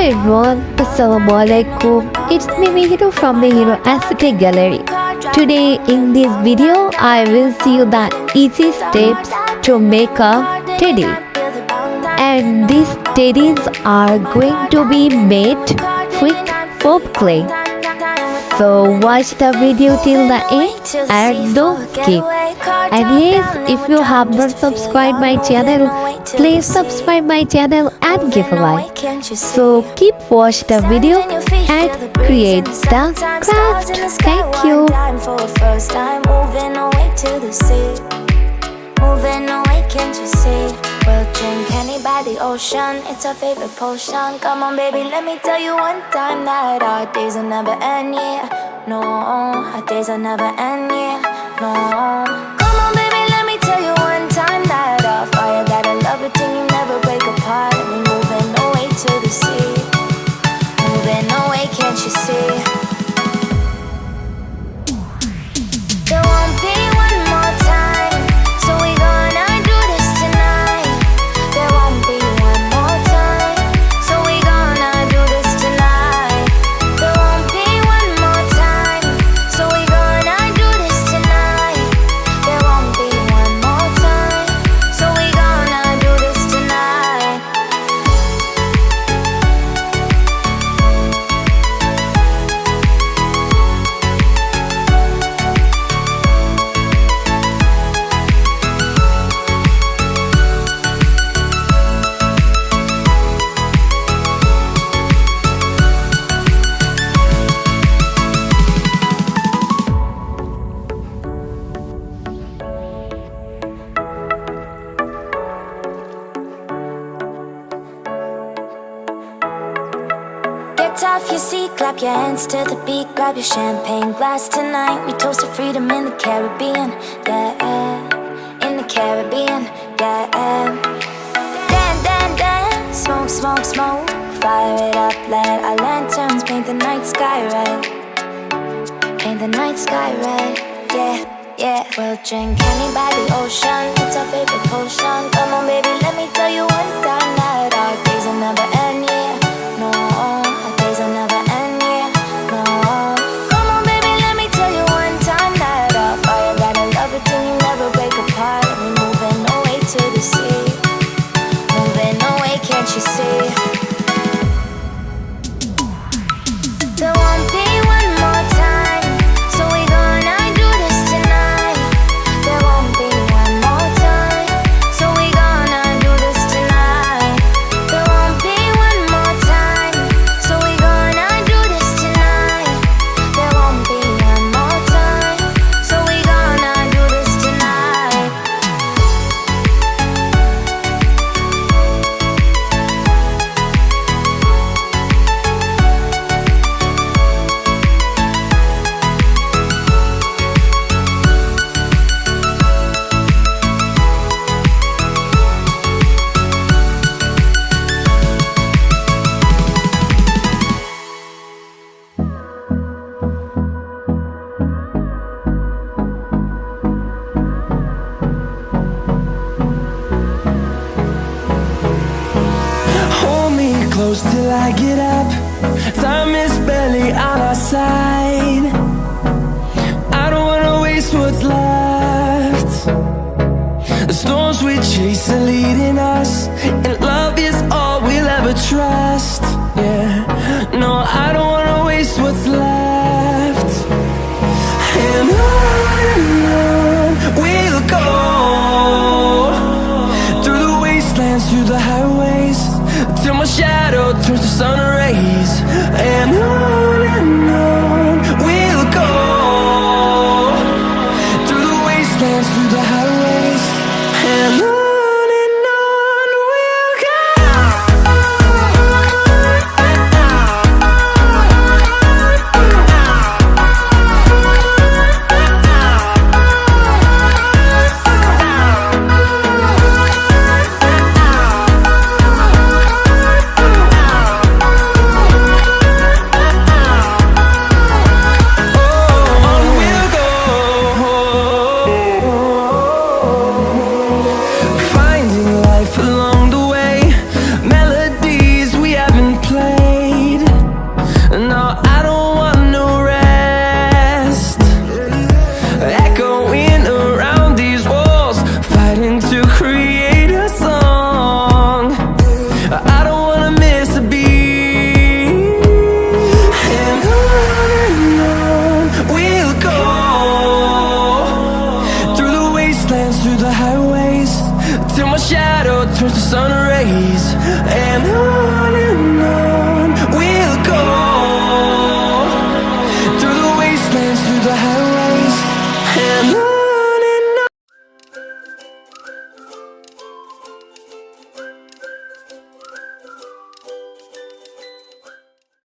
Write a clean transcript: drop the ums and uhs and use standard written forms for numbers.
everyone, Assalamualaikum. It's me Meheru from Meheru Aesthetic Gallery. Today in this video, I will see you the easy steps to make a teddy. And these teddies are going to be made with pop clay. So watch the video till the end and don't skip. And yes, if you have not subscribed my channel, please subscribe my channel and give a like. So keep watch the video and create the craft. Thank you. Moving away, can't you see? We'll drink honey by the ocean. It's our favorite potion. Come on, baby, let me tell you one time that our days will never end, yeah. No, our days will never end, yeah. No. Come on, baby, let me tell you one time that our fire got a love it till you never break apart. And we're moving away to the sea. Moving away, can't you see? There won't be one more time. So we gonna do this tonight. There won't be one more time. So we gonna do this tonight. There won't be one more time. So we gonna do this tonight. There won't be one more time. So we gonna do this tonight. Get off your seat, clap your hands to the beat. Grab your champagne glass tonight. We toast to freedom in the Caribbean, yeah. In the Caribbean, yeah. Dan, dan, dan, smoke, smoke, smoke. Fire it up, let our lanterns paint the night sky red. Paint the night sky red, yeah, yeah. We'll drink honey by the ocean. It's our favorite potion. Come on, baby, let me tell you one time that our days will never end, yeah. No, our days will never end, yeah. No. Come on, baby, let me tell you one time that our fire got a love it till you never break apart. And we're moving away to the sea. Moving away, can't you see? There won't be one more time. So we gonna do this tonight. There won't be one more time. So we gonna do this tonight. There won't be one more time. So we gonna do this tonight. There won't be one more time. So we gonna do this tonight. Hold me close till I get up. Time is barely on our side. I don't wanna waste what's left. The storms we chase are leading us, and love is all we'll ever trust. Yeah, no, I don't